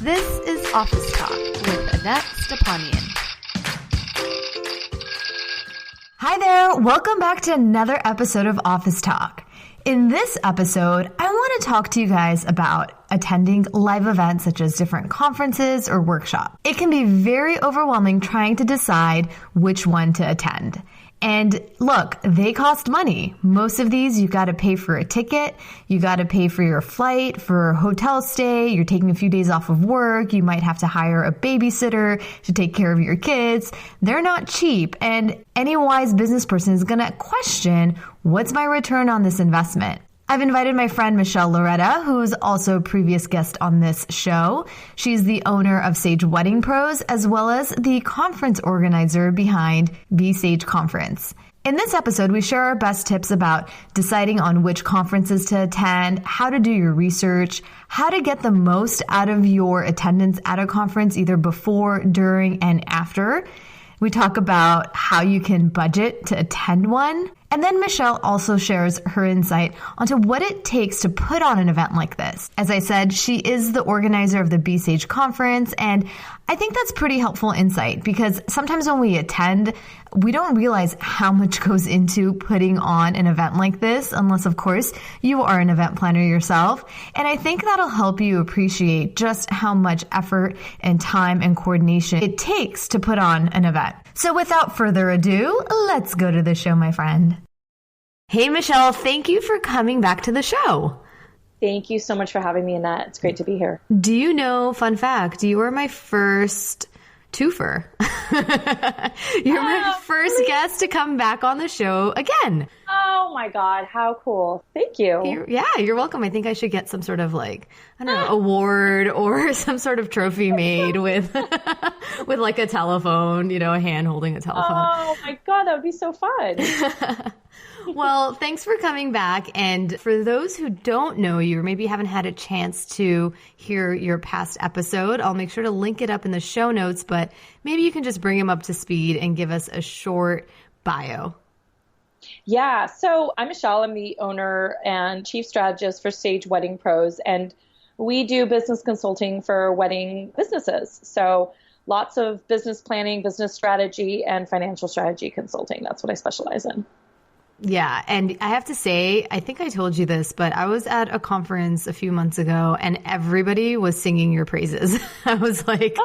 This is Office Talk with Annette Stepanian. Hi there, welcome back to another episode of Office Talk. In this episode, I want to talk to you guys about attending live events such as different conferences or workshops. It can be very overwhelming trying to decide which one to attend. And look, they cost money. Most of these, you got to pay for a ticket. You got to pay for your flight, for a hotel stay. You're taking a few days off of work. You might have to hire a babysitter to take care of your kids. They're not cheap. And any wise business person is going to question, what's my return on this investment? I've invited my friend Michelle Loretta, who is also a previous guest on this show. She's the owner of Sage Wedding Pros, as well as the conference organizer behind B-Sage Conference. In this episode, we share our best tips about deciding on which conferences to attend, how to do your research, how to get the most out of your attendance at a conference, either before, during, and after. We talk about how you can budget to attend one. And then Michelle also shares her insight onto what it takes to put on an event like this. As I said, she is the organizer of the B-Sage conference, and I think that's pretty helpful insight because sometimes when we attend, we don't realize how much goes into putting on an event like this, unless, of course, you are an event planner yourself. And I think that'll help you appreciate just how much effort and time and coordination it takes to put on an event. So without further ado, let's go to the show, my friend. Hey, Michelle, thank you for coming back to the show. Thank you so much for having me, Annette. It's great to be here. Do you know, fun fact, you were my first twofer. You're my first guest to come back on the show again. Oh my God, how cool. Thank you. You're welcome. I think I should get some sort of award or some sort of trophy made with like a telephone, a hand holding a telephone. Oh my God, that would be so fun. Well, thanks for coming back. And for those who don't know you or maybe haven't had a chance to hear your past episode, I'll make sure to link it up in the show notes, but maybe you can just bring them up to speed and give us a short bio. Yeah. So I'm Michelle. I'm the owner and chief strategist for Sage Wedding Pros, and we do business consulting for wedding businesses. So lots of business planning, business strategy, and financial strategy consulting. That's what I specialize in. Yeah. And I have to say, I think I told you this, but I was at a conference a few months ago and everybody was singing your praises. I was like,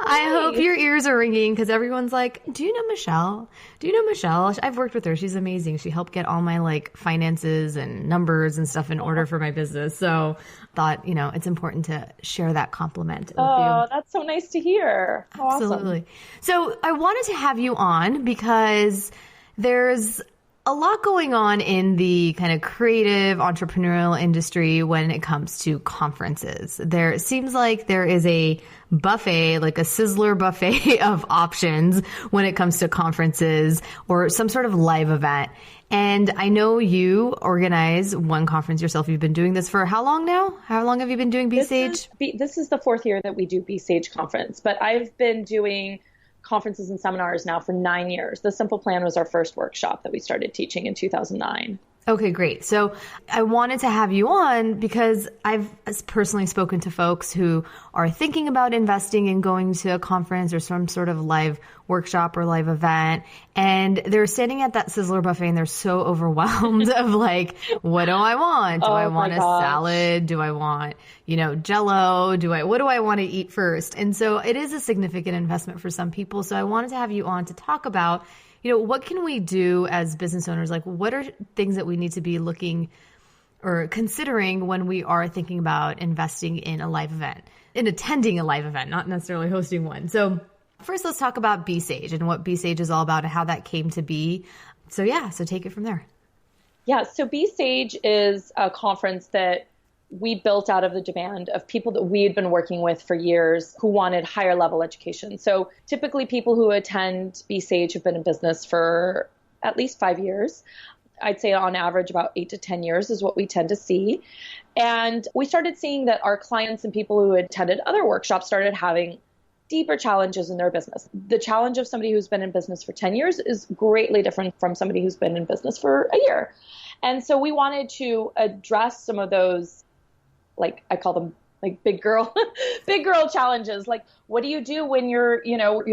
I hope your ears are ringing because everyone's like, do you know Michelle? Do you know Michelle? I've worked with her. She's amazing. She helped get all my finances and numbers and stuff in order for my business. So I thought, it's important to share that compliment with you. Oh, that's so nice to hear. Absolutely. Awesome. So I wanted to have you on because there's a lot going on in the kind of creative entrepreneurial industry when it comes to conferences. There seems like there is a buffet, like a sizzler buffet of options when it comes to conferences or some sort of live event. And I know you organize one conference yourself. You've been doing this for how long now? How long have you been doing B-Sage? This is the fourth year that we do B-Sage conference, but I've been doing conferences and seminars now for 9 years. The Simple Plan was our first workshop that we started teaching in 2009. Okay, great. So I wanted to have you on because I've personally spoken to folks who are thinking about investing in going to a conference or some sort of live workshop or live event. And they're standing at that sizzler buffet and they're so overwhelmed of what do I want? Do I want a salad? Do I want, Jell-O? What do I want to eat first? And so it is a significant investment for some people. So I wanted to have you on to talk about what can we do as business owners? What are things that we need to be looking or considering when we are thinking about investing in a live event, in attending a live event, not necessarily hosting one? So first, let's talk about B-Sage and what B-Sage is all about and how that came to be. So take it from there. Yeah, so B-Sage is a conference that we built out of the demand of people that we had been working with for years who wanted higher level education. So typically people who attend B-Sage have been in business for at least 5 years. I'd say on average about 8 to 10 years is what we tend to see. And we started seeing that our clients and people who attended other workshops started having deeper challenges in their business. The challenge of somebody who's been in business for 10 years is greatly different from somebody who's been in business for a year. And so we wanted to address some of those, I call them like big girl, big girl challenges. Like, what do you do when you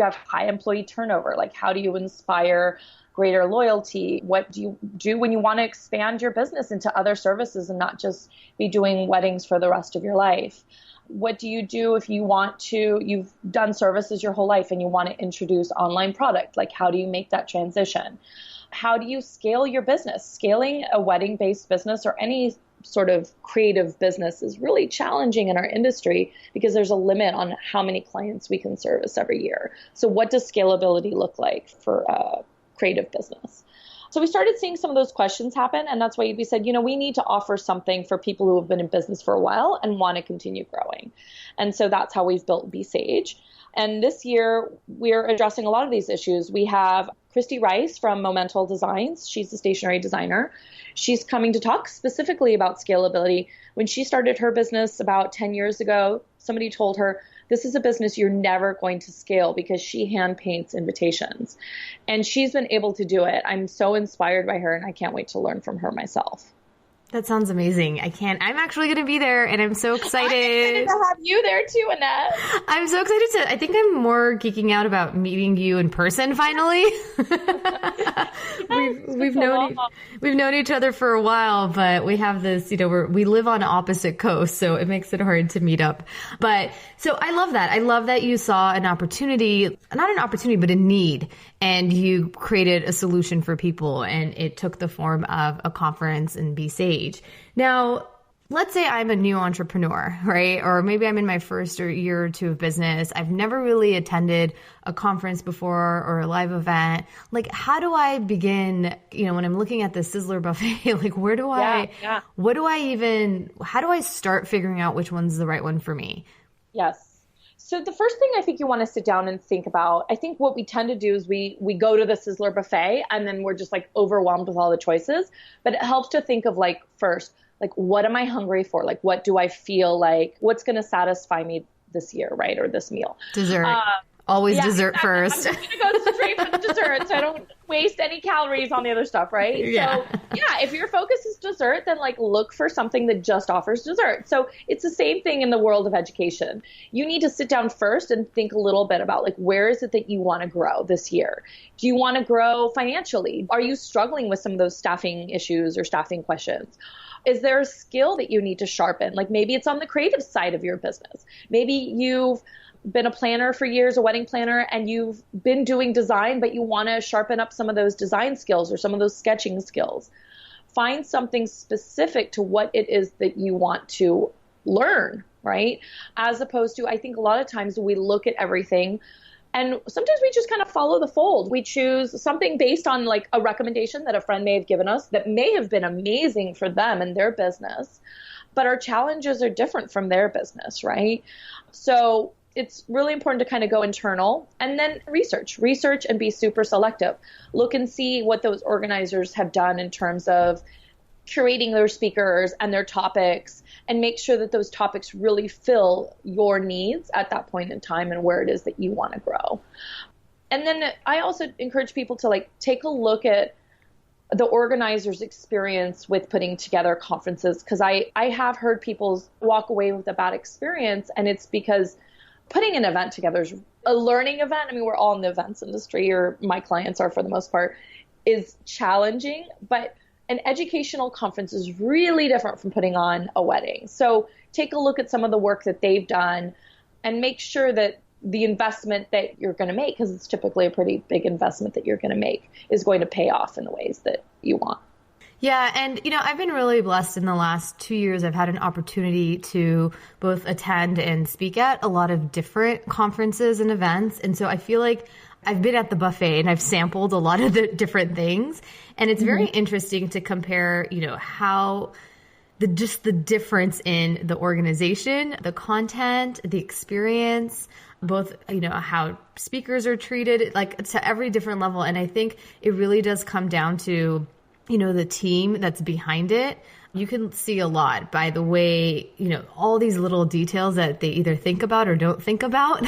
have high employee turnover? Like, how do you inspire greater loyalty? What do you do when you want to expand your business into other services and not just be doing weddings for the rest of your life? What do you do if you've done services your whole life and you want to introduce online product? Like, how do you make that transition? How do you scale your business? Scaling a wedding-based business or any sort of creative business is really challenging in our industry because there's a limit on how many clients we can service every year. So what does scalability look like for a creative business? So we started seeing some of those questions happen, and that's why we said, we need to offer something for people who have been in business for a while and want to continue growing. And so that's how we've built B-Sage. And this year, we're addressing a lot of these issues. We have Christy Rice from Momental Designs. She's a stationery designer. She's coming to talk specifically about scalability. When she started her business about 10 years ago, somebody told her, this is a business you're never going to scale because she hand paints invitations. And she's been able to do it. I'm so inspired by her, and I can't wait to learn from her myself. That sounds amazing. I'm actually going to be there, and I'm so excited. I'm excited to have you there too, Annette. I'm so excited I think I'm more geeking out about meeting you in person finally. We've known each other for a while, but we have this, we live on opposite coasts, so it makes it hard to meet up. But so I love that. I love that you saw an opportunity, not an opportunity, but a need, and you created a solution for people, and it took the form of a conference and B-Sage. Now, let's say I'm a new entrepreneur, right? Or maybe I'm in my first year or two of business. I've never really attended a conference before or a live event. Like, how do I begin, when I'm looking at the Sizzler buffet, like, how do I start figuring out which one's the right one for me? Yes. So the first thing I think you want to sit down and think about, I think what we tend to do is we go to the Sizzler buffet and then we're just like overwhelmed with all the choices. But it helps to think of first, what am I hungry for? Like, what do I feel like? What's going to satisfy me this year, right? Or this meal? Dessert. Always dessert exactly. First. I'm just going to go straight for the dessert so I don't waste any calories on the other stuff, right? Yeah. So, if your focus is dessert, then look for something that just offers dessert. So it's the same thing in the world of education. You need to sit down first and think a little bit about where is it that you want to grow this year? Do you want to grow financially? Are you struggling with some of those staffing issues or staffing questions? Is there a skill that you need to sharpen? Maybe it's on the creative side of your business. Maybe you've been a planner for years, a wedding planner, and you've been doing design, but you want to sharpen up some of those design skills or some of those sketching skills. Find something specific to what it is that you want to learn, right? As opposed to, I think a lot of times we look at everything and sometimes we just kind of follow the fold. We choose something based on a recommendation that a friend may have given us that may have been amazing for them and their business, but our challenges are different from their business, right? So it's really important to kind of go internal and then research and be super selective. Look and see what those organizers have done in terms of curating their speakers and their topics, and make sure that those topics really fill your needs at that point in time and where it is that you want to grow. And then I also encourage people to take a look at the organizer's experience with putting together conferences, because I have heard people walk away with a bad experience, and it's because putting an event together is a learning event. I mean, we're all in the events industry, or my clients are for the most part, is challenging, but an educational conference is really different from putting on a wedding. So take a look at some of the work that they've done and make sure that the investment that you're going to make, because it's typically a pretty big investment that you're going to make, is going to pay off in the ways that you want. Yeah. And, I've been really blessed in the last 2 years. I've had an opportunity to both attend and speak at a lot of different conferences and events. And so I feel like I've been at the buffet and I've sampled a lot of the different things. And it's very interesting to compare, how the difference in the organization, the content, the experience, both, how speakers are treated, to every different level. And I think it really does come down to, the team that's behind it. You can see a lot by the way, all these little details that they either think about or don't think about,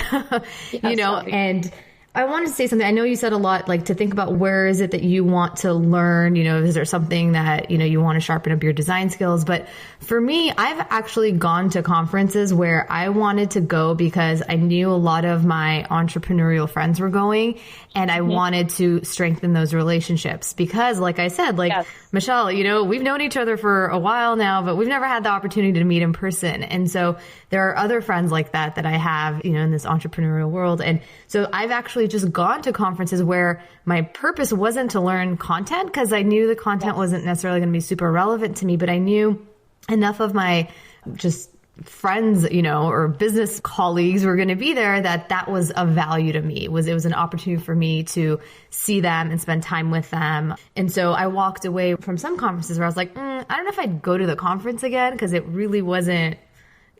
and I wanted to say something. I know you said a lot, like to think about where is it that you want to learn, is there something that, you want to sharpen up your design skills? But for me, I've actually gone to conferences where I wanted to go because I knew a lot of my entrepreneurial friends were going and I wanted to strengthen those relationships because like I said, like yes. Michelle, we've known each other for a while now, but we've never had the opportunity to meet in person. And so there are other friends like that I have, in this entrepreneurial world. And so I've actually just gone to conferences where my purpose wasn't to learn content because I knew the content wasn't necessarily going to be super relevant to me, but I knew enough of my just friends, or business colleagues were going to be there that was of value to me. It was an opportunity for me to see them and spend time with them. And so I walked away from some conferences where I was like, I don't know if I'd go to the conference again because it really wasn't,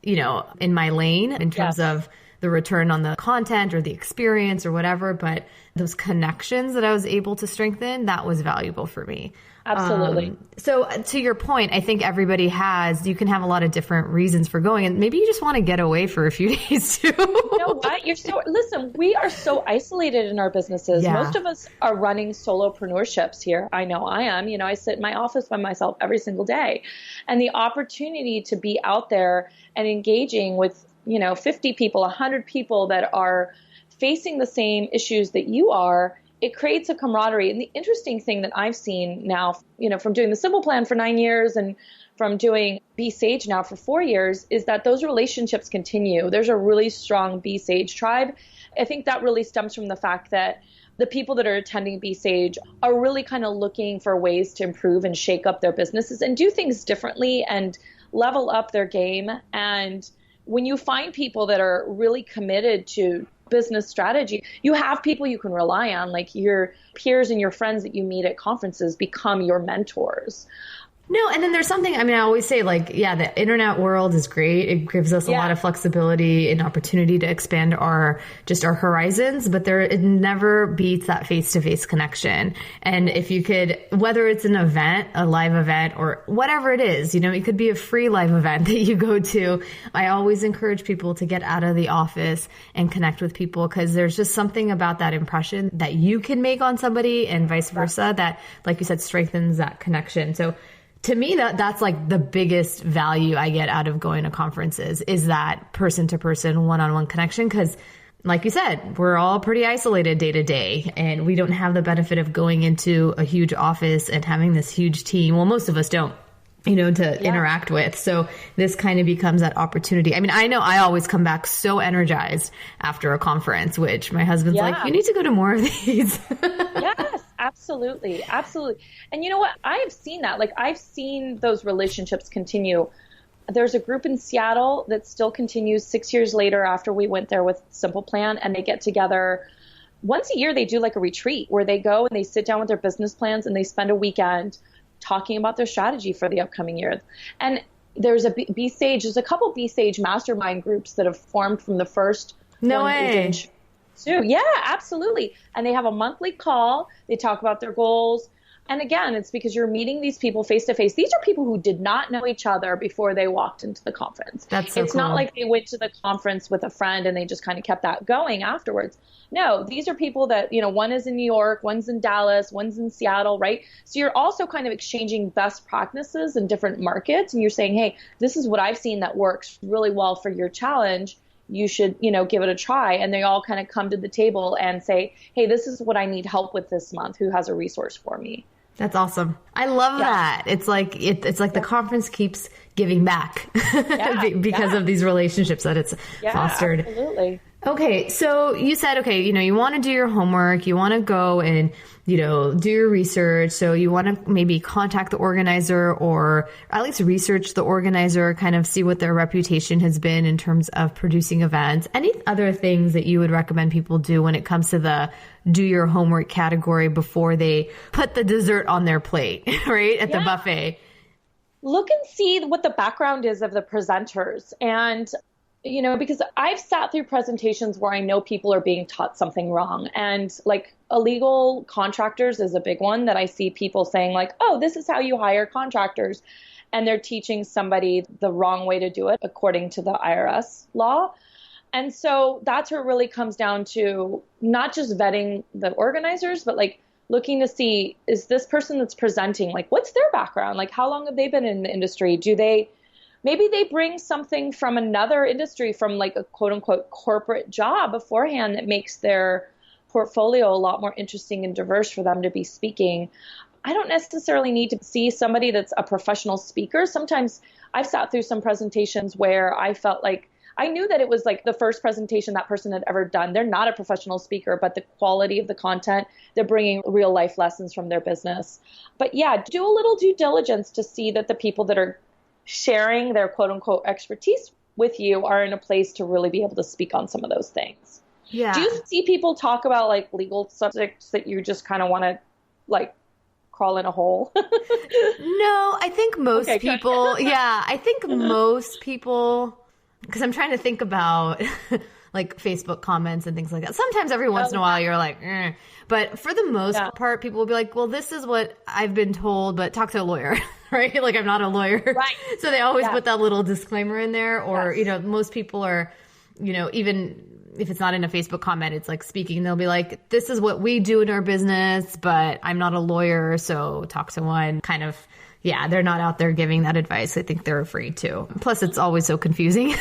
in my lane in terms of the return on the content or the experience or whatever. But those connections that I was able to strengthen, that was valuable for me. Absolutely. So to your point, I think you can have a lot of different reasons for going and maybe you just want to get away for a few days too. You know what? Listen, we are so isolated in our businesses. Yeah. Most of us are running solopreneurships here. I know I am. I sit in my office by myself every single day. And the opportunity to be out there and engaging with, 50 people, 100 people that are facing the same issues that you are, it creates a camaraderie. And the interesting thing that I've seen now, from doing the Simple Plan for 9 years and from doing Be Sage now for 4 years, is that those relationships continue. There's a really strong Be Sage tribe. I think that really stems from the fact that the people that are attending Be Sage are really kind of looking for ways to improve and shake up their businesses and do things differently and level up their game. And when you find people that are really committed to business strategy, you have people you can rely on, like your peers and your friends that you meet at conferences become your mentors. No, and then there's something, I always say the internet world is great. It gives us a lot of flexibility and opportunity to expand our horizons, but it never beats that face-to-face connection. And if you could, whether it's an event, a live event, or whatever it is, it could be a free live event that you go to. I always encourage people to get out of the office and connect with people because there's just something about that impression that you can make on somebody and vice versa that, like you said, strengthens that connection. So to me, that's like the biggest value I get out of going to conferences is that person-to-person, one-on-one connection. Because like you said, we're all pretty isolated day to day and we don't have the benefit of going into a huge office and having this huge team. Well, most of us don't, to interact with. So this kind of becomes that opportunity. I know I always come back so energized after a conference, which my husband's like, you need to go to more of these. Yes, absolutely. Absolutely. And you know what? I have seen that. I've seen those relationships continue. There's a group in Seattle that still continues 6 years later after we went there with Simple Plan, and they get together once a year. They do a retreat where they go and they sit down with their business plans and they spend a weekend talking about their strategy for the upcoming year. And there's a Be Sage, there's a couple Be Sage mastermind groups that have formed from the first. No way. Too. Yeah, absolutely. And they have a monthly call. They talk about their goals. And again, it's because you're meeting these people face to face. These are people who did not know each other before they walked into the conference. That's so It's cool. not like they went to the conference with a friend and they just kind of kept that going afterwards. No, these are people that, one is in New York, one's in Dallas, one's in Seattle, right? So you're also kind of exchanging best practices in different markets. And you're saying, hey, this is what I've seen that works really well for your challenge. You should, give it a try. And they all kind of come to the table and say, hey, this is what I need help with this month. Who has a resource for me? That's awesome. I love that. It's like the conference keeps giving back because of these relationships that it's fostered. Absolutely. Okay. So you said, you want to do your homework, you want to go and, do your research. So you want to maybe contact the organizer or at least research the organizer, kind of see what their reputation has been in terms of producing events. Any other things that you would recommend people do when it comes to the do your homework category before they put the dessert on their plate, right? At the buffet. Look and see what the background is of the presenters. And because I've sat through presentations where I know people are being taught something wrong. And illegal contractors is a big one that I see people saying oh, this is how you hire contractors. And they're teaching somebody the wrong way to do it according to the IRS law. And so that's where it really comes down to not just vetting the organizers, but like looking to see, is this person that's presenting, like, what's their background? Like, how long have they been in the industry? Maybe they bring something from another industry, from like a quote unquote corporate job beforehand, that makes their portfolio a lot more interesting and diverse for them to be speaking. I don't necessarily need to see somebody that's a professional speaker. Sometimes I've sat through some presentations where I felt like I knew that it was like the first presentation that person had ever done. They're not a professional speaker, but the quality of the content, they're bringing real life lessons from their business. But yeah, do a little due diligence to see that the people that are sharing their quote unquote expertise with you are in a place to really be able to speak on some of those things. Yeah. Do you see people talk about like legal subjects that you just kind of want to like crawl in a hole? No, I think most people, I think most people, because I'm trying to think about like Facebook comments and things like that. Sometimes every once in a while you're like, but for the most part, people will be like, well, this is what I've been told, but talk to a lawyer, right? Like I'm not a lawyer. Right. So they always put that little disclaimer in there, or, you know, most people are, you know, even if it's not in a Facebook comment, it's like speaking, they'll be like, this is what we do in our business, but I'm not a lawyer. So talk to one. Kind of, they're not out there giving that advice. I think they're afraid to. Plus, it's always so confusing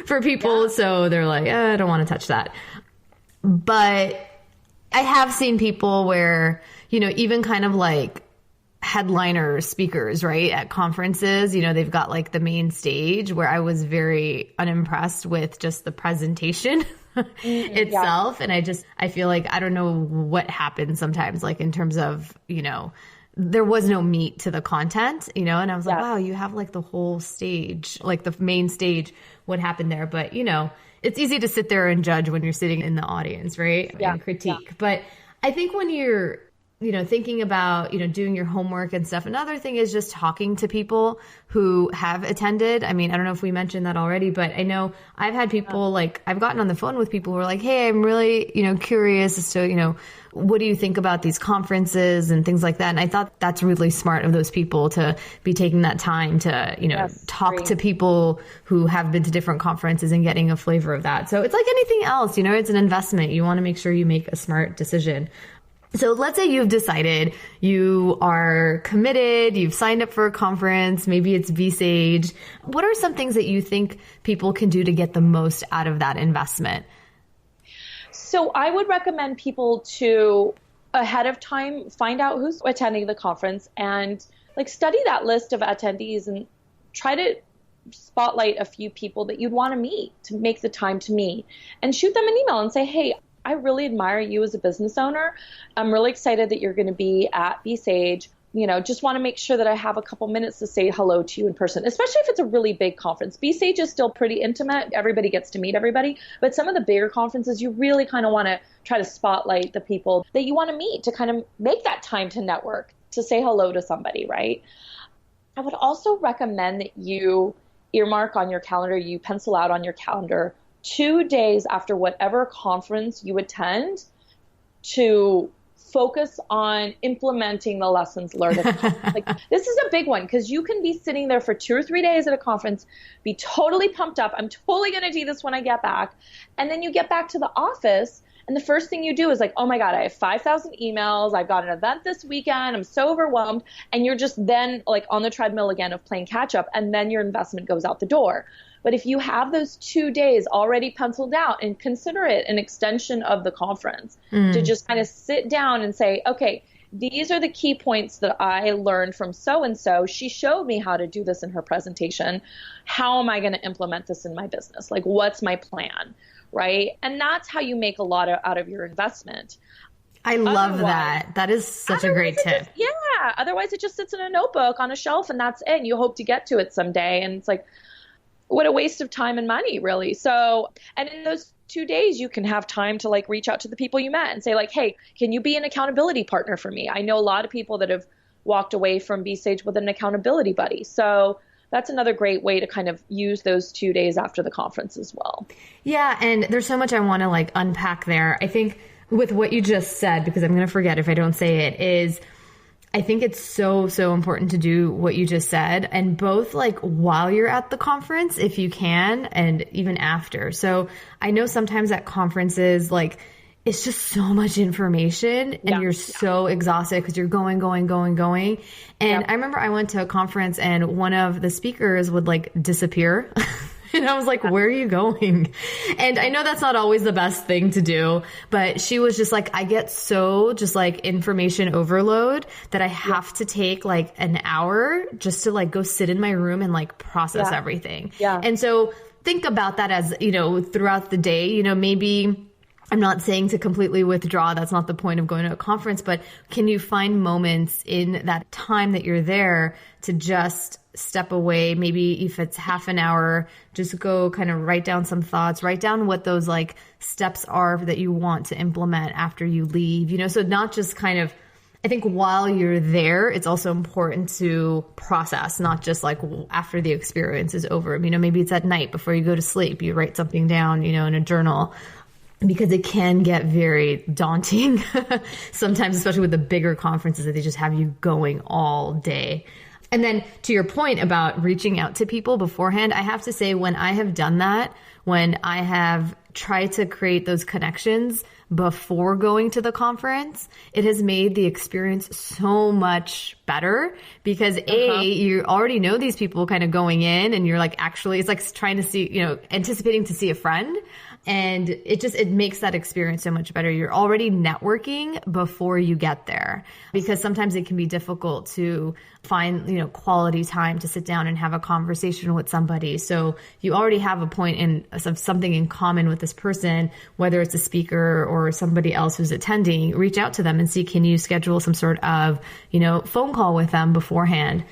for people. Yeah. So they're like, I don't want to touch that. But I have seen people where, you know, even kind of like headliner speakers, right, at conferences, you know, they've got like the main stage, where I was very unimpressed with just the presentation itself. Yeah. And I feel like, I don't know what happens sometimes, like in terms of, you know, there was no meat to the content, you know, and I was like, wow, you have like the whole stage, like the main stage, what happened there? But, you know, it's easy to sit there and judge when you're sitting in the audience, right? And critique. Yeah. But I think when you're, you know, thinking about, you know, doing your homework and stuff, another thing is just talking to people who have attended. I mean, I don't know if we mentioned that already, but I know I've had people like, I've gotten on the phone with people who are like, hey, I'm really, you know, curious as to, you know, what do you think about these conferences and things like that? And I thought that's really smart of those people to be taking that time to, you know, talk to people who have been to different conferences and getting a flavor of that. So it's like anything else, you know, it's an investment. You want to make sure you make a smart decision. So let's say you've decided, you are committed, you've signed up for a conference, maybe it's B-Sage. What are some things that you think people can do to get the most out of that investment? So I would recommend people to, ahead of time, find out who's attending the conference and like study that list of attendees and try to spotlight a few people that you'd want to meet, to make the time to meet, and shoot them an email and say, hey, I really admire you as a business owner. I'm really excited that you're going to be at B-Sage. You know, just want to make sure that I have a couple minutes to say hello to you in person, especially if it's a really big conference. B-Sage is still pretty intimate. Everybody gets to meet everybody. But some of the bigger conferences, you really kind of want to try to spotlight the people that you want to meet, to kind of make that time to network, to say hello to somebody, right? I would also recommend that you earmark on your calendar, you pencil out on your calendar 2 days after whatever conference you attend to focus on implementing the lessons learned at the conference. Like, this is a big one, because you can be sitting there for 2 or 3 days at a conference, be totally pumped up. I'm totally going to do this when I get back. And then you get back to the office, and the first thing you do is like, oh my God, I have 5,000 emails. I've got an event this weekend. I'm so overwhelmed. And you're just then like on the treadmill again of playing catch up. And then your investment goes out the door. But if you have those 2 days already penciled out, and consider it an extension of the conference, to just kind of sit down and say, okay, these are the key points that I learned from so-and-so. She showed me how to do this in her presentation. How am I going to implement this in my business? Like, what's my plan? Right? And that's how you make a lot out of your investment. I love that. That is such a great tip. Otherwise it just sits in a notebook on a shelf and that's it. And you hope to get to it someday. And it's like, what a waste of time and money, really. So, and in those 2 days, you can have time to like reach out to the people you met and say like, hey, can you be an accountability partner for me? I know a lot of people that have walked away from B-Sage with an accountability buddy. So that's another great way to kind of use those 2 days after the conference as well. Yeah. And there's so much I want to like unpack there. I think with what you just said, because I'm going to forget if I don't say it, is I think it's so, so important to do what you just said, and both like while you're at the conference, if you can, and even after. So I know sometimes at conferences, like it's just so much information and you're so exhausted because you're going. And I remember I went to a conference and one of the speakers would like disappear. And I was like, where are you going? And I know that's not always the best thing to do, but she was just like, I get so just like information overload that I have to take like an hour just to like go sit in my room and like process everything. Yeah. And so think about that as, you know, throughout the day, you know, maybe I'm not saying to completely withdraw. That's not the point of going to a conference, but can you find moments in that time that you're there to just step away? Maybe if it's half an hour, just go kind of write down some thoughts, write down what those like steps are that you want to implement after you leave, you know, so not just kind of, I think while you're there, it's also important to process, not just like after the experience is over. You know, maybe it's at night before you go to sleep, you write something down, you know, in a journal. Because it can get very daunting sometimes, especially with the bigger conferences that they just have you going all day. And then to your point about reaching out to people beforehand, I have to say when I have done that, when I have tried to create those connections before going to the conference, it has made the experience so much better because you already know these people kind of going in and you're like, actually, it's like trying to see, you know, anticipating to see a friend. And it makes that experience so much better. You're already networking before you get there because sometimes it can be difficult to find, you know, quality time to sit down and have a conversation with somebody. So you already have a point of something in common with this person, whether it's a speaker or somebody else who's attending, reach out to them and see, can you schedule some sort of, you know, phone call with them beforehand?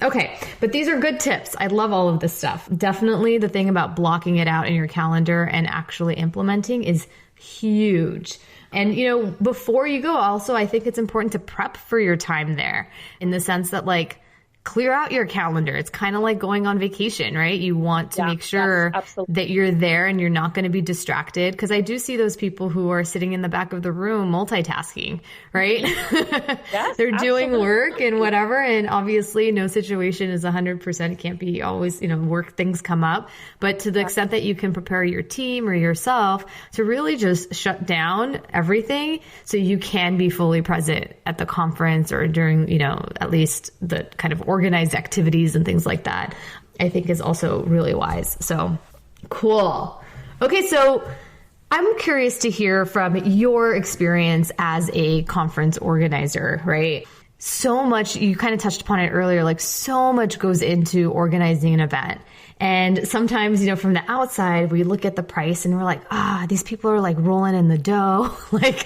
Okay, but these are good tips. I love all of this stuff. Definitely the thing about blocking it out in your calendar and actually implementing is huge. And, you know, before you go, also, I think it's important to prep for your time there in the sense that, like, clear out your calendar. It's kind of like going on vacation, right? You want to make sure that you're there and you're not going to be distracted. Because I do see those people who are sitting in the back of the room multitasking, right? Yes, they're doing work and whatever. And obviously no situation is 100%. It can't be always, you know, work things come up. But to the extent that you can prepare your team or yourself to really just shut down everything so you can be fully present at the conference or during, you know, at least the kind of organized activities and things like that, I think is also really wise. So cool. Okay. So I'm curious to hear from your experience as a conference organizer, right? So much, you kind of touched upon it earlier, like so much goes into organizing an event. And sometimes, you know, from the outside, we look at the price and we're like, these people are like rolling in the dough. Like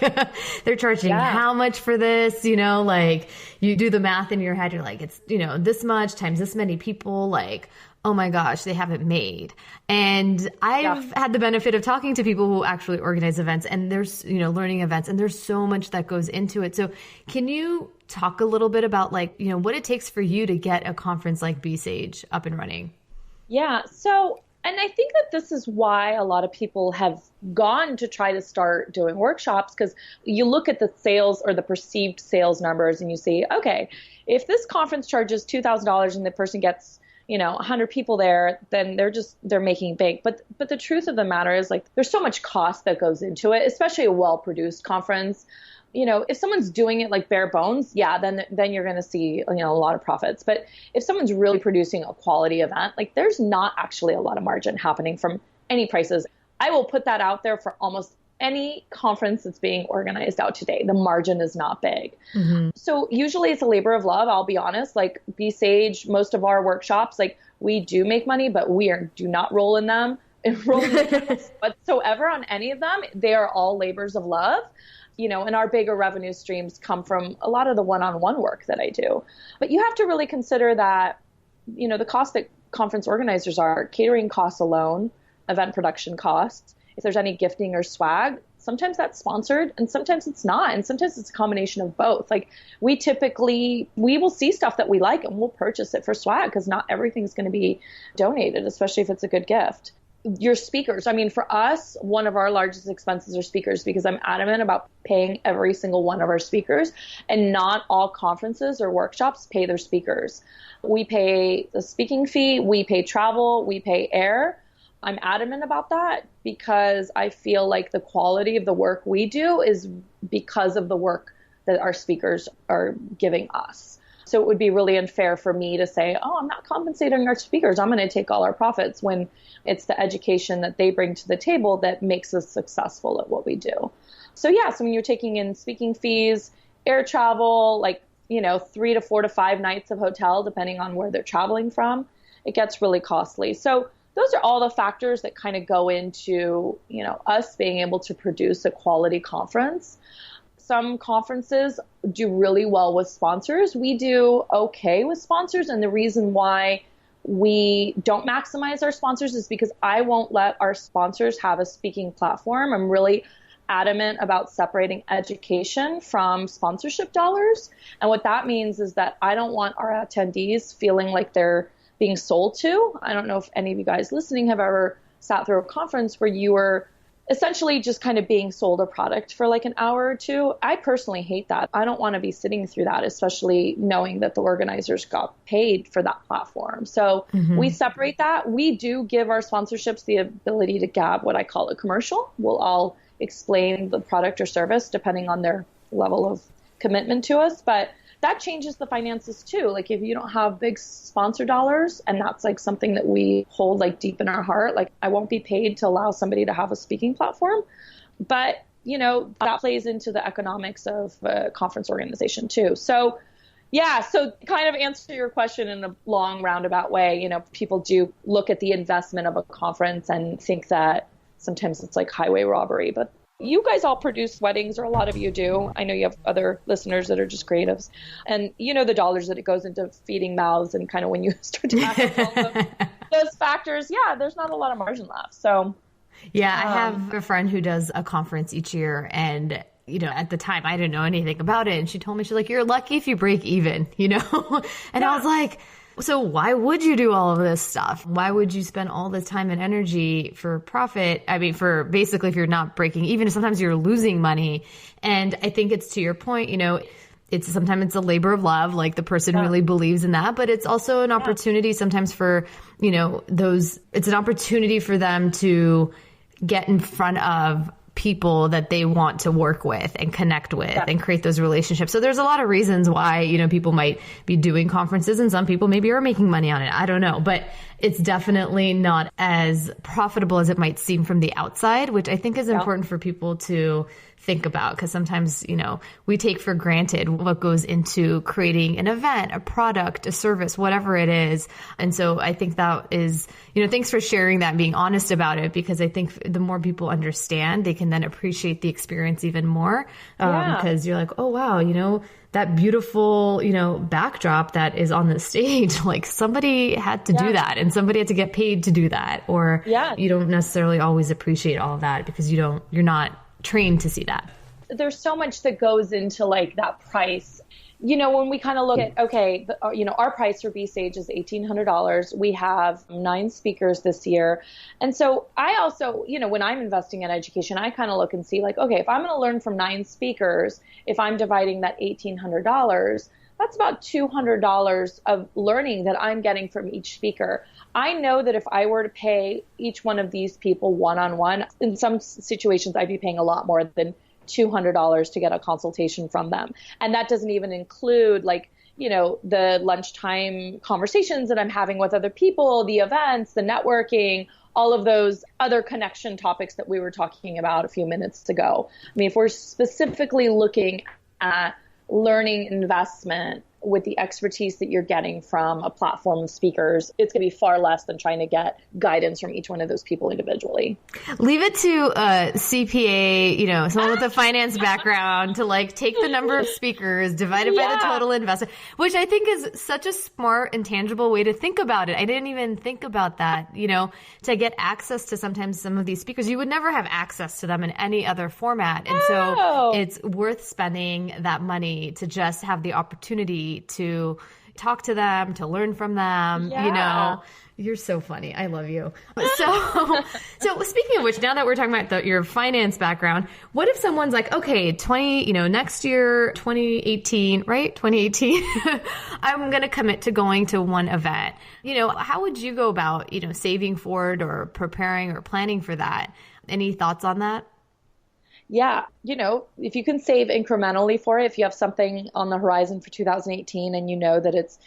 they're charging how much for this, you know, like you do the math in your head. You're like, it's, you know, this much times this many people, like, oh my gosh, they have it made. And I've had the benefit of talking to people who actually organize events and there's, you know, learning events and there's so much that goes into it. So can you talk a little bit about like, you know, what it takes for you to get a conference like B-Sage up and running? Yeah. So, and I think that this is why a lot of people have gone to try to start doing workshops, because you look at the sales or the perceived sales numbers and you see, okay, if this conference charges $2,000 and the person gets, you know, 100 people there, then they're making bank. But the truth of the matter is, like, there's so much cost that goes into it, especially a well-produced conference. You know, if someone's doing it like bare bones, then you're going to see, you know, a lot of profits. But if someone's really producing a quality event, like there's not actually a lot of margin happening from any prices. I will put that out there for almost any conference that's being organized out today. The margin is not big. Mm-hmm. So usually it's a labor of love. I'll be honest, like B-Sage, most of our workshops, like we do make money, but do not roll in them whatsoever on any of them. They are all labors of love. You know, and our bigger revenue streams come from a lot of the one-on-one work that I do. But you have to really consider that, you know, the cost that conference organizers are, catering costs alone, event production costs, if there's any gifting or swag, sometimes that's sponsored and sometimes it's not. And sometimes it's a combination of both. Like we will see stuff that we like and we'll purchase it for swag because not everything's going to be donated, especially if it's a good gift. your speakers. I mean, for us, one of our largest expenses are speakers, because I'm adamant about paying every single one of our speakers, and not all conferences or workshops pay their speakers. We pay the speaking fee, we pay travel, we pay air. I'm adamant about that because I feel like the quality of the work we do is because of the work that our speakers are giving us. So it would be really unfair for me to say, oh, I'm not compensating our speakers, I'm going to take all our profits, when it's the education that they bring to the table that makes us successful at what we do. So when you're taking in speaking fees, air travel, 3 to 4 to 5 nights of hotel, depending on where they're traveling from, it gets really costly. So those are all the factors that kind of go into, us being able to produce a quality conference. Some conferences do really well with sponsors. We do okay with sponsors. And the reason why we don't maximize our sponsors is because I won't let our sponsors have a speaking platform. I'm really adamant about separating education from sponsorship dollars. And what that means is that I don't want our attendees feeling like they're being sold to. I don't know if any of you guys listening have ever sat through a conference where you were essentially just kind of being sold a product for like an hour or two. I personally hate that. I don't want to be sitting through that, especially knowing that the organizers got paid for that platform. So we separate that. We do give our sponsorships the ability to gab what I call a commercial. We'll all explain the product or service depending on their level of commitment to us. But that changes the finances too. Like if you don't have big sponsor dollars, and that's like something that we hold like deep in our heart, like I won't be paid to allow somebody to have a speaking platform. But, that plays into the economics of a conference organization too. So so kind of answer your question in a long roundabout way, people do look at the investment of a conference and think that sometimes it's like highway robbery, but you guys all produce weddings, or a lot of you do. I know you have other listeners that are just creatives. And the dollars that it goes into feeding mouths, and kind of when you start to add all those factors, there's not a lot of margin left. So, I have a friend who does a conference each year, and at the time I didn't know anything about it. And she told me, she's like, you're lucky if you break even, And I was like, so why would you do all of this stuff? Why would you spend all this time and energy for profit? I mean, for basically, if you're not breaking even, sometimes you're losing money. And I think it's to your point, sometimes it's a labor of love, like the person really believes in that, but it's also an opportunity sometimes for, it's an opportunity for them to get in front of people that they want to work with and connect with and create those relationships. So there's a lot of reasons why, people might be doing conferences, and some people maybe are making money on it. I don't know, but it's definitely not as profitable as it might seem from the outside, which I think is important for people to think about, because sometimes, we take for granted what goes into creating an event, a product, a service, whatever it is. And so I think that is, thanks for sharing that and being honest about it, because I think the more people understand, they can then appreciate the experience even more, because you're like, oh, wow, that beautiful, backdrop that is on the stage, like somebody had to do that, and somebody had to get paid to do that. Or you don't necessarily always appreciate all of that because you're not trained to see that. There's so much that goes into like that price. When we kind of look at, our price for B-Stage is $1,800. We have 9 speakers this year. And so I also, when I'm investing in education, I kind of look and see like, okay, if I'm going to learn from 9 speakers, if I'm dividing that $1,800, that's about $200 of learning that I'm getting from each speaker. I know that if I were to pay each one of these people one-on-one, in some situations, I'd be paying a lot more than $200 to get a consultation from them. And that doesn't even include the lunchtime conversations that I'm having with other people, the events, the networking, all of those other connection topics that we were talking about a few minutes ago. I mean, if we're specifically looking at learning investment with the expertise that you're getting from a platform of speakers, it's going to be far less than trying to get guidance from each one of those people individually. Leave it to a CPA, someone with a finance background to take the number of speakers divided by the total investment, which I think is such a smart and tangible way to think about it. I didn't even think about that, to get access to sometimes some of these speakers. You would never have access to them in any other format. And so it's worth spending that money to just have the opportunity to talk to them, to learn from them, you know. You're so funny. I love you. So speaking of which, now that we're talking about your finance background, what if someone's like, okay, next year, 2018, right? 2018, I'm going to commit to going to one event. How would you go about, saving for it or preparing or planning for that? Any thoughts on that? Yeah. If you can save incrementally for it, if you have something on the horizon for 2018 and that it's,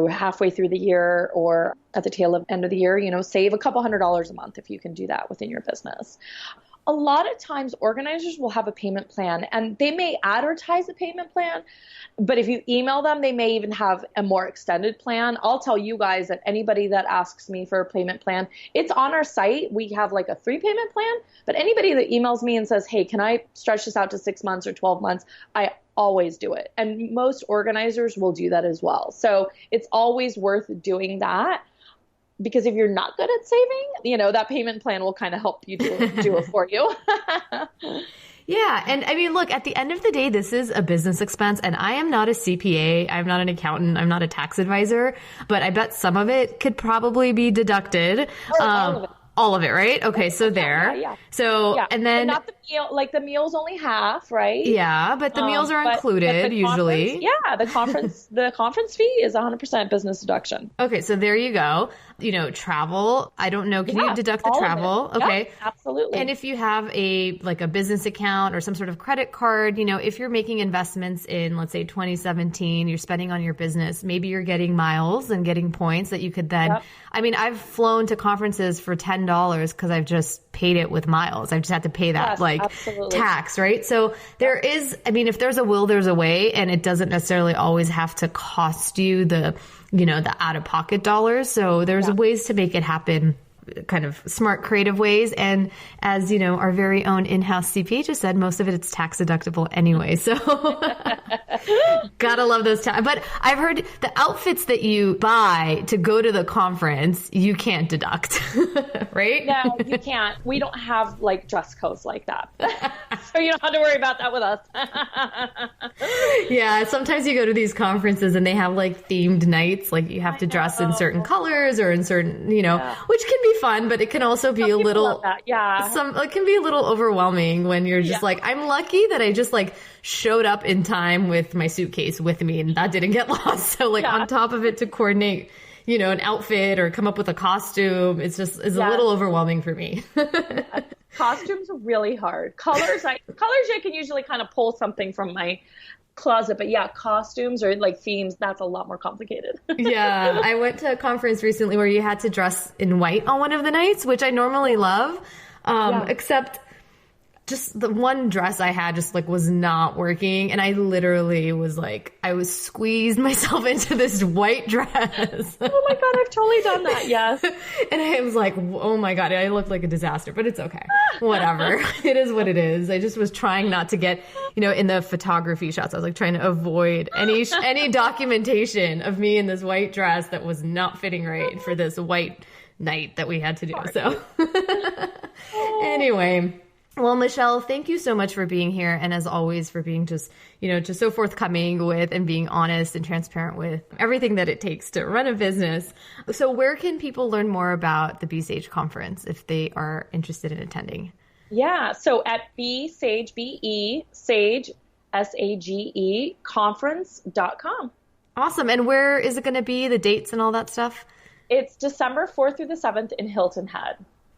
halfway through the year or at the end of the year, save a couple $100s a month if you can do that within your business. A lot of times organizers will have a payment plan and they may advertise a payment plan, but if you email them, they may even have a more extended plan. I'll tell you guys that anybody that asks me for a payment plan, it's on our site. We have like a 3-payment plan, but anybody that emails me and says, hey, can I stretch this out to 6 months or 12 months? I always do it. And most organizers will do that as well. So it's always worth doing that. Because if you're not good at saving, that payment plan will kind of help you do it for you. Yeah. And I mean, look, at the end of the day, this is a business expense. And I am not a CPA. I'm not an accountant. I'm not a tax advisor. But I bet some of it could probably be deducted. All of it. All of it, right? Okay, so there. Yeah. So, and then... But not the meal, like the meal's only half, right? Yeah, but the meals are included usually. Yeah, the conference fee is 100% business deduction. Okay, so there you go. Travel, I don't know, can you deduct the travel? Okay. Yeah, absolutely. And if you have a business account or some sort of credit card, if you're making investments in, let's say 2017, you're spending on your business, maybe you're getting miles and getting points that you could then... Yep. I mean, I've flown to conferences for $10 because I've just paid it with miles. I've just had to pay that tax, right? So there is, I mean, if there's a will, there's a way, and it doesn't necessarily always have to cost you the out-of-pocket dollars. So there's ways to make it happen, kind of smart, creative ways. And as our very own in-house CPA just said, most of it's tax deductible anyway. So gotta love those tax. But I've heard the outfits that you buy to go to the conference, you can't deduct, right? No, you can't. We don't have dress codes like that. So you don't have to worry about that with us. Yeah. Sometimes you go to these conferences and they have themed nights, you have to dress in certain colors or in certain, which can be fun, but it can also be it can be a little overwhelming when you're just I'm lucky that I just showed up in time with my suitcase with me and that didn't get lost. So on top of it to coordinate, an outfit or come up with a costume, it's a little overwhelming for me. Costumes are really hard. Colors I can usually kind of pull something from my closet, but costumes or themes, that's a lot more complicated. Yeah, I went to a conference recently where you had to dress in white on one of the nights, which I normally love, except just the one dress I had just was not working, and I literally was I was squeezed myself into this white dress. Oh my god, I've totally done that. Yes. And I was oh my god, I looked like a disaster, but it's okay. Whatever. It is what it is. I just was trying not to get, in the photography shots, I was trying to avoid any documentation of me in this white dress that was not fitting right for this white night that we had to do. So anyway. Well, Michelle, thank you so much for being here. And as always, for being just so forthcoming with and being honest and transparent with everything that it takes to run a business. So where can people learn more about the B-Sage conference if they are interested in attending? Yeah. So at Sage, Sage, SAGE, conference.com. Awesome. And where is it going to be, the dates and all that stuff? It's December 4th through the 7th in Hilton Head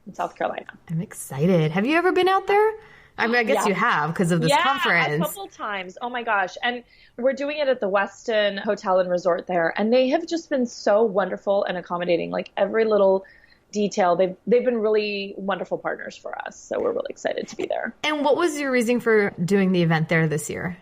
in South Carolina. I'm excited. Have you ever been out there? I mean, I guess you have because of this conference. Yeah, a couple times. Oh my gosh. And we're doing it at the Westin Hotel and Resort there. And they have just been so wonderful and accommodating, every little detail. They've been really wonderful partners for us. So we're really excited to be there. And what was your reason for doing the event there this year?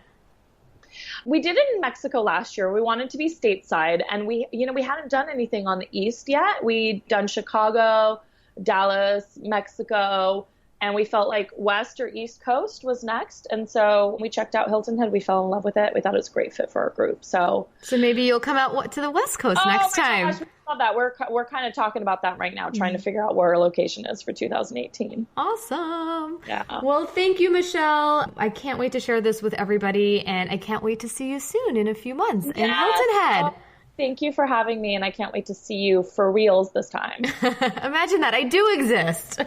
We did it in Mexico last year. We wanted to be stateside, and we hadn't done anything on the East yet. We'd done Chicago, Dallas, Mexico, and we felt like West or East Coast was next. And so we checked out Hilton Head. We fell in love with it. We thought it was a great fit for our group. So maybe you'll come out to the West Coast next time. Gosh, we love that. We're kind of talking about that right now, trying to figure out where our location is for 2018. Awesome. Yeah. Well, thank you, Michelle. I can't wait to share this with everybody, and I can't wait to see you soon in a few months in Hilton Head. Thank you for having me, and I can't wait to see you for reals this time. Imagine that. I do exist.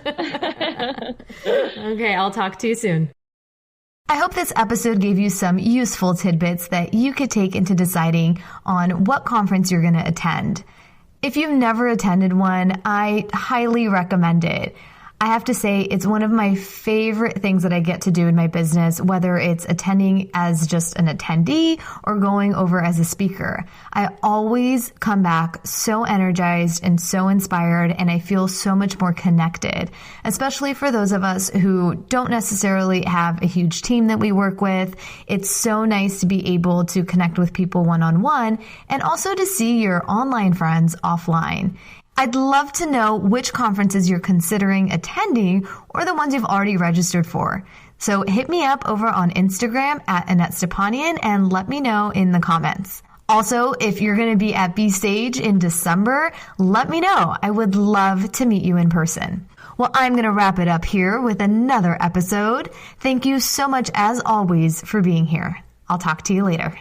Okay, I'll talk to you soon. I hope this episode gave you some useful tidbits that you could take into deciding on what conference you're going to attend. If you've never attended one, I highly recommend it. I have to say it's one of my favorite things that I get to do in my business, whether it's attending as just an attendee or going over as a speaker. I always come back so energized and so inspired, and I feel so much more connected, especially for those of us who don't necessarily have a huge team that we work with. It's so nice to be able to connect with people one-on-one and also to see your online friends offline. I'd love to know which conferences you're considering attending or the ones you've already registered for. So hit me up over on Instagram at Annette Stepanian and let me know in the comments. Also, if you're going to be at B-Stage in December, let me know. I would love to meet you in person. Well, I'm going to wrap it up here with another episode. Thank you so much, as always, for being here. I'll talk to you later.